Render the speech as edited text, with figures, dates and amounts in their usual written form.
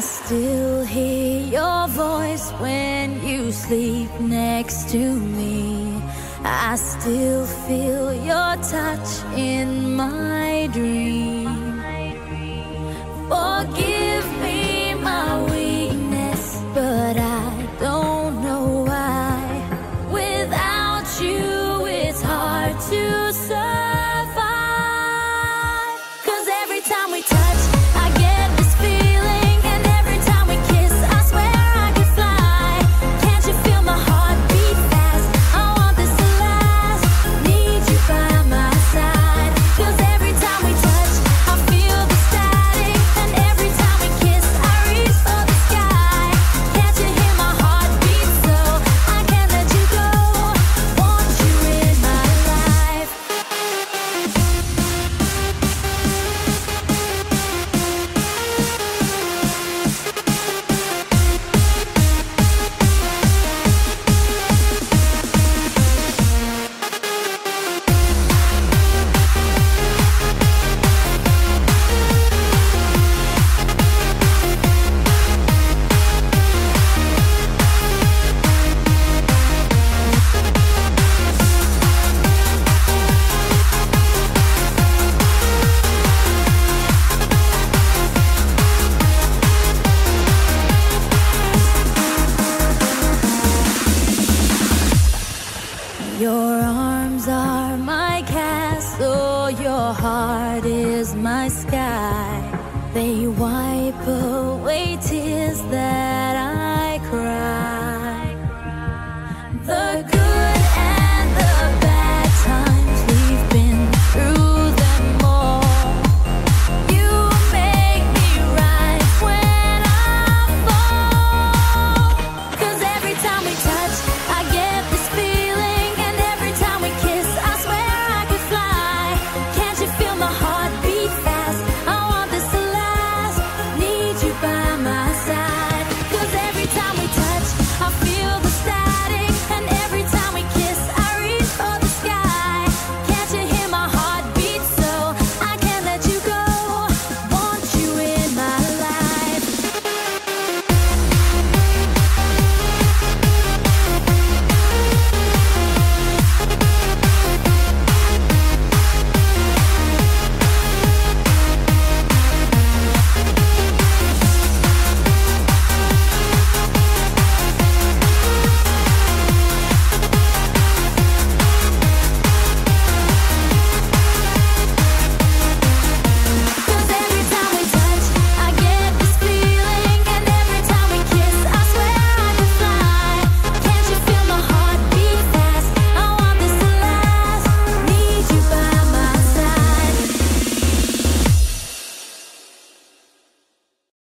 I still hear your voice when you sleep next to me. I still feel your touch in my dream. Forgive me my weakness, but I don't know why. Without you, it's hard to survive. 'Cause every time we touch, I get this feeling, and every time we kiss, I swear I could fly. Can't you feel my heart beat fast? I want this to last. Need you by my side. 'Cause every time we touch, I feel the static, and every time we kiss, I reach for the sky. Can't you hear my heart beat so? I can't let you go. Want you in my life. Your arms are my castle, your heart is my sky. They wipe away tears that